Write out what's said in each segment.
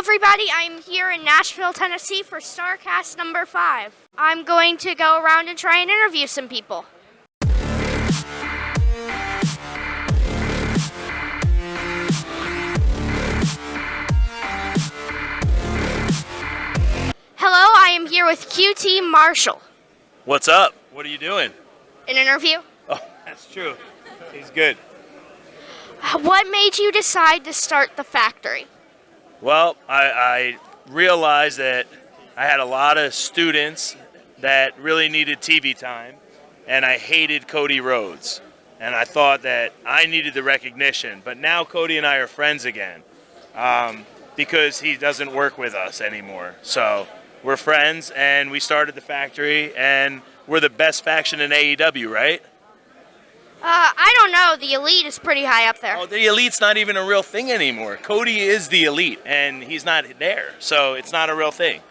everybody. I'm here in Nashville, Tennessee for Starrcast number 5. I'm going to go around and try and interview some people. Hello, I am here with QT Marshall. What's up? What are you doing? An interview? Oh, that's true. He's good. What made you decide to start the factory? Well, I realized that I had a lot of students that really needed TV time, and I hated Cody Rhodes. And I thought that I needed the recognition. But now Cody and I are friends again because he doesn't work with us anymore. So we're friends, and we started the factory, and we're the best faction in AEW, right? I don't know. The Elite is pretty high up there. Oh, the Elite's not even a real thing anymore. Cody is the Elite, and he's not there, so it's not a real thing.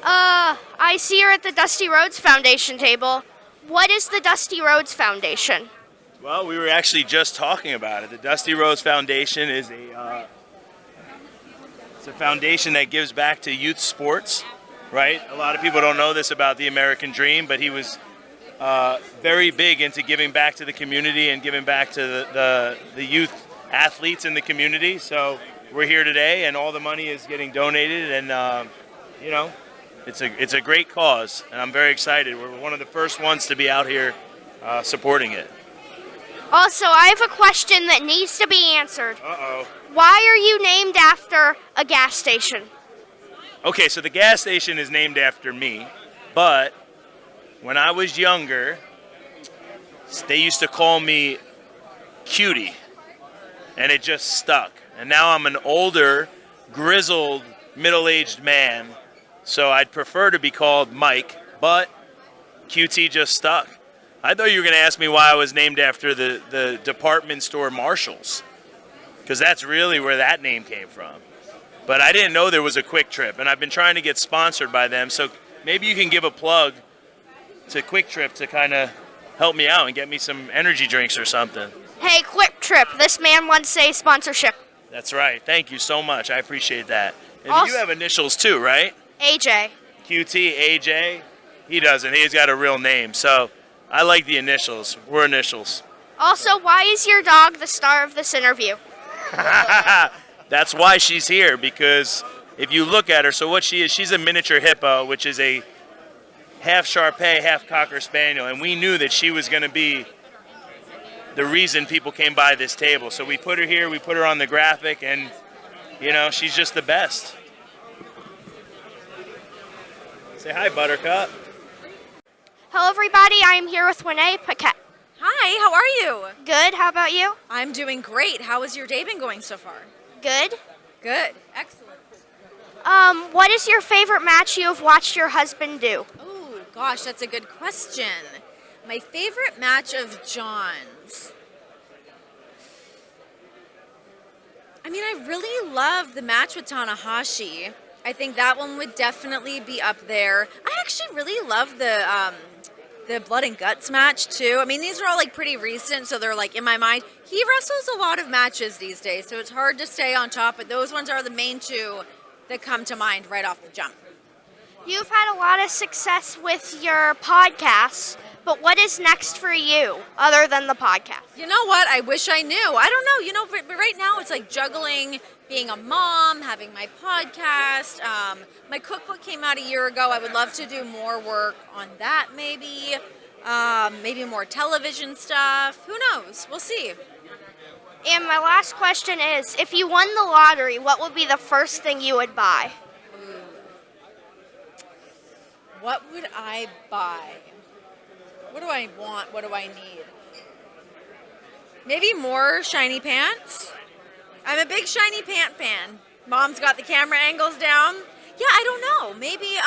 I see her at the Dusty Rhodes Foundation table. What is the Dusty Rhodes Foundation? Well, we were actually just talking about it. The Dusty Rhodes Foundation is it's a foundation that gives back to youth sports, right? A lot of people don't know this about the American Dream, but he was very big into giving back to the community and giving back to the youth athletes in the community. So we're here today, and all the money is getting donated, and it's a great cause, and I'm very excited. We're one of the first ones to be out here supporting it. Also, I have a question that needs to be answered. Uh-oh. Why are you named after a gas station? Okay, so the gas station is named after me, but when I was younger, they used to call me Cutie, and it just stuck. And now I'm an older, grizzled, middle-aged man, so I'd prefer to be called Mike, but QT just stuck. I thought you were going to ask me why I was named after the department store Marshalls, because that's really where that name came from. But I didn't know there was a Quick Trip, and I've been trying to get sponsored by them, so maybe you can give a plug to Quick Trip to kind of help me out and get me some energy drinks or something. Hey, Quick Trip, this man wants a sponsorship. That's right. Thank you so much. I appreciate that. And Also, you have initials too, right? AJ. QT, AJ. He doesn't. He's got a real name. So I like the initials. We're initials. Also, why is your dog the star of this interview? That's why she's here, because if you look at her, so what she is, she's a miniature hippo, which is a half Shar-Pei, half Cocker Spaniel, and we knew that she was going to be the reason people came by this table. So we put her here, we put her on the graphic, and, she's just the best. Say hi, Buttercup. Hello, everybody. I am here with Winnie Paquette. Hi, how are you? Good. How about you? I'm doing great. How has your day been going so far? Good. Good. Excellent. What is your favorite match you have watched your husband do? Oh, gosh, that's a good question. My favorite match of John's. I really love the match with Tanahashi. I think that one would definitely be up there. I actually really love the Blood and Guts match, too. These are all, pretty recent, so they're, in my mind. He wrestles a lot of matches these days, so it's hard to stay on top, but those ones are the main two that come to mind right off the jump. You've had a lot of success with your podcasts, but what is next for you other than the podcast? You know what? I wish I knew. I don't know. But right now it's juggling, being a mom, having my podcast. My cookbook came out a year ago. I would love to do more work on that maybe. Maybe more television stuff. Who knows? We'll see. And my last question is, if you won the lottery, what would be the first thing you would buy? What would I buy? What do I want? What do I need? Maybe more shiny pants. I'm a big shiny pant fan. Mom's got the camera angles down. Yeah, I don't know. Maybe,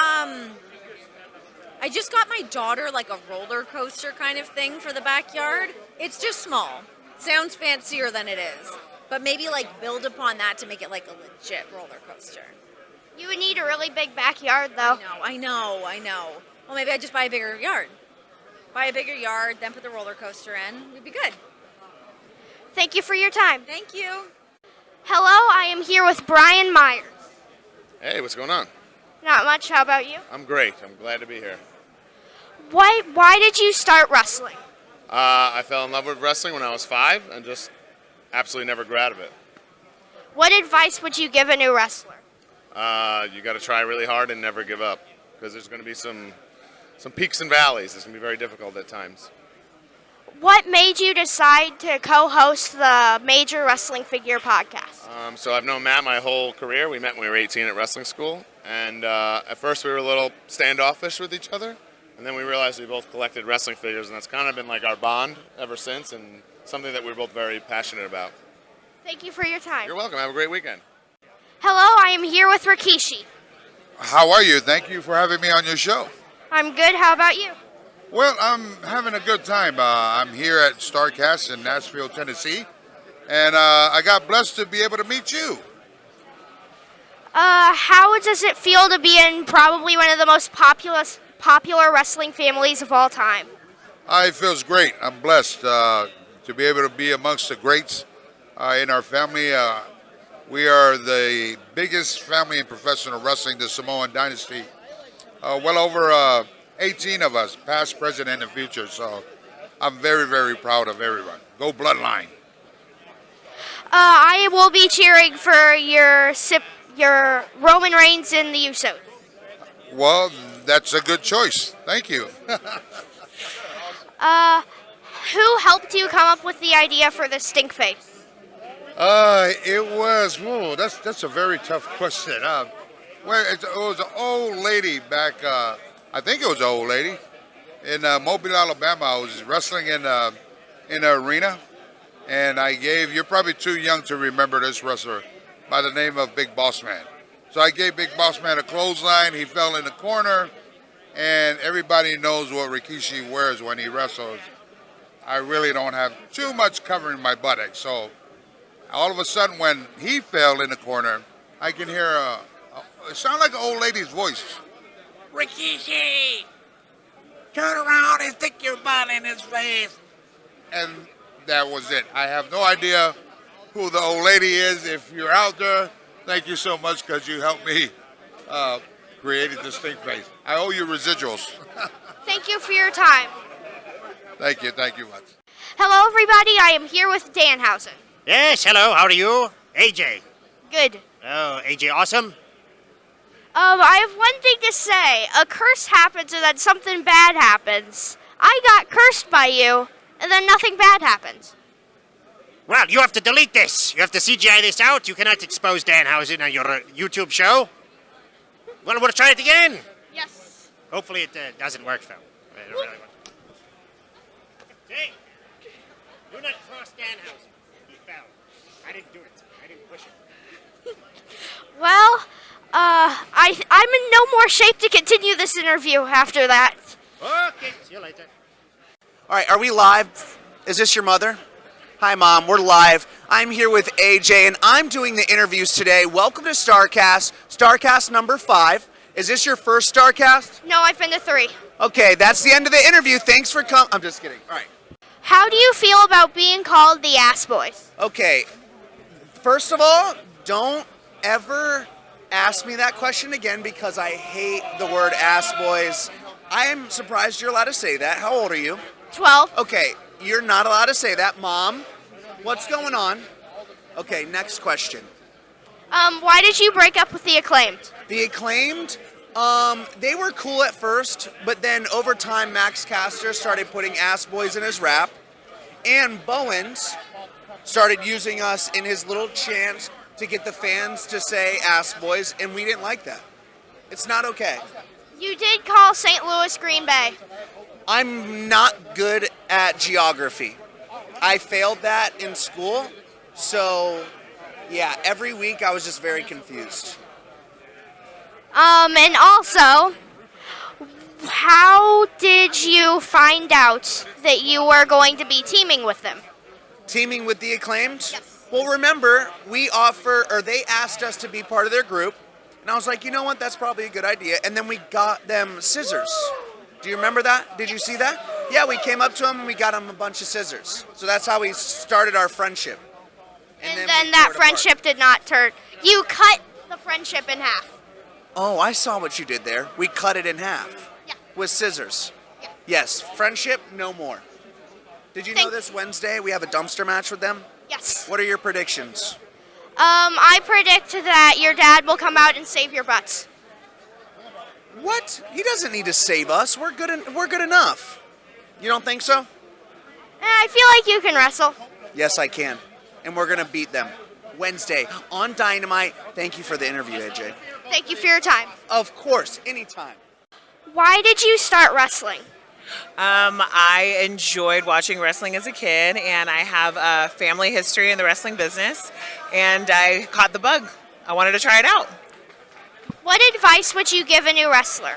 I just got my daughter a roller coaster kind of thing for the backyard. It's just small. Sounds fancier than it is. But maybe build upon that to make it a legit roller coaster. You would need a really big backyard, though. I know. Well, maybe I just buy a bigger yard. Buy a bigger yard, then put the roller coaster in. We'd be good. Thank you for your time. Thank you. Hello, I am here with Brian Myers. Hey, what's going on? Not much, how about you? I'm great. I'm glad to be here. Why did you start wrestling? I fell in love with wrestling when I was 5 and just absolutely never grew out of it. What advice would you give a new wrestler? You got to try really hard and never give up because there's going to be some peaks and valleys. It's going to be very difficult at times. What made you decide to co-host the Major Wrestling Figure podcast? So I've known Matt my whole career. We met when we were 18 at wrestling school. And at first we were a little standoffish with each other. And then we realized we both collected wrestling figures. And that's kind of been like our bond ever since and something that we're both very passionate about. Thank you for your time. You're welcome. Have a great weekend. Hello, I am here with Rikishi. How are you? Thank you for having me on your show. I'm good, how about you? Well, I'm having a good time. I'm here at Starrcast in Nashville, Tennessee, and I got blessed to be able to meet you. How does it feel to be in probably one of the most popular wrestling families of all time? It feels great. I'm blessed to be able to be amongst the greats in our family. We are the biggest family in professional wrestling, the Samoan Dynasty. Well over 18 of us, past, present, and the future. So I'm very, very proud of everyone. Go Bloodline. I will be cheering for your Roman Reigns and the Usos. Well, that's a good choice. Thank you. Who helped you come up with the idea for the stink face? That's a very tough question. It was an old lady back, I think it was an old lady, in Mobile, Alabama. I was wrestling in an arena, and you're probably too young to remember this wrestler by the name of Big Boss Man. So I gave Big Boss Man a clothesline, he fell in the corner, and everybody knows what Rikishi wears when he wrestles. I really don't have too much covering my buttocks, so all of a sudden when he fell in the corner, I can hear it sounded like an old lady's voice. Rikishi, turn around and stick your butt in his face. And that was it. I have no idea who the old lady is. If you're out there, thank you so much because you helped me create a distinct face. I owe you residuals. Thank you for your time. Thank you much. Hello, everybody. I am here with Danhausen. Yes, hello, how are you? AJ. Good. Oh, AJ awesome? I have one thing to say. A curse happens and then something bad happens. I got cursed by you, and then nothing bad happens. Well, you have to delete this. You have to CGI this out. You cannot expose Danhausen on your YouTube show. Well, we'll try it again. Yes. Hopefully it doesn't work, though. I don't really want to. Hey, do not cross Danhausen. He fell. I didn't do it. I didn't push it. Well, I'm in no more shape to continue this interview after that. Okay, see you later. All right, are we live? Is this your mother? Hi, Mom. We're live. I'm here with AJ, and I'm doing the interviews today. Welcome to Starrcast number 5. Is this your first Starrcast? No, I've been to 3. Okay, that's the end of the interview. Thanks for coming. I'm just kidding. All right. How do you feel about being called the Ass Boys? Okay, first of all, don't ever ask me that question again because I hate the word ass boys. I am surprised you're allowed to say that. How old are you? 12. Okay, you're not allowed to say that. Mom, what's going on? Okay, next question. Why did you break up with the Acclaimed? The Acclaimed, they were cool at first, but then over time, Max Caster started putting ass boys in his rap, and Bowens started using us in his little chant to get the fans to say ass boys, and we didn't like that. It's not okay. You did call St. Louis Green Bay. I'm not good at geography. I failed that in school, so yeah, every week I was just very confused. And also, how did you find out that you were going to be teaming with them? Teaming with the Acclaimed? Yes. Well, remember, they asked us to be part of their group, and I was like, you know what, that's probably a good idea, and then we got them scissors. Do you remember that? Did you see that? Yeah, we came up to them and we got them a bunch of scissors. So that's how we started our friendship. And we then tore that it apart. friendship did not turn. You cut the friendship in half. Oh, I saw what you did there. We cut it in half. Yeah. With scissors. Yeah. Yes, friendship, no more. Did you know Thank- this Wednesday we have a dumpster match with them? Yes. What are your predictions? I predict that your dad will come out and save your butts. What? He doesn't need to save us. We're good enough. You don't think so? I feel like you can wrestle. Yes, I can. And we're going to beat them. Wednesday on Dynamite. Thank you for the interview, AJ. Thank you for your time. Of course, anytime. Why did you start wrestling? I enjoyed watching wrestling as a kid, and I have a family history in the wrestling business, and I caught the bug. I wanted to try it out. What advice would you give a new wrestler?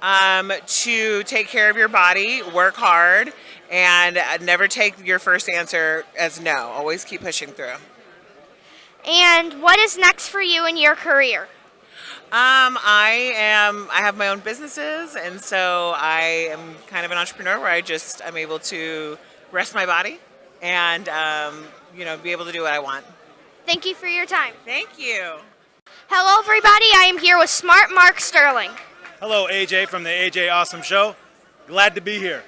To take care of your body, work hard, and never take your first answer as no. Always keep pushing through. And what is next for you in your career? I have my own businesses, and so I am kind of an entrepreneur where I'm able to rest my body and, be able to do what I want. Thank you for your time. Thank you. Hello, everybody. I am here with Smart Mark Sterling. Hello, AJ from the AJ Awesome Show. Glad to be here.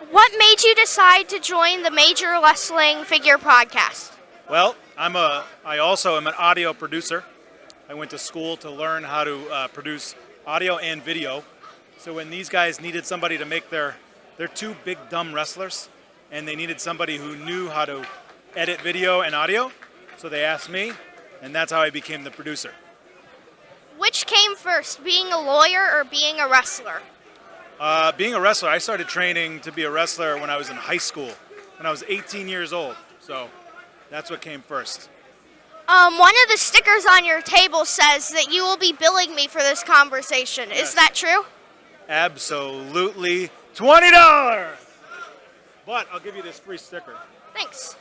What made you decide to join the Major Wrestling Figure Podcast? Well, I also am an audio producer. I went to school to learn how to produce audio and video. So when these guys needed somebody to make they're two big dumb wrestlers, and they needed somebody who knew how to edit video and audio, so they asked me, and that's how I became the producer. Which came first, being a lawyer or being a wrestler? Being a wrestler, I started training to be a wrestler when I was in high school, when I was 18 years old. So that's what came first. One of the stickers on your table says that you will be billing me for this conversation. Yes. Is that true? Absolutely $20. But I'll give you this free sticker. Thanks.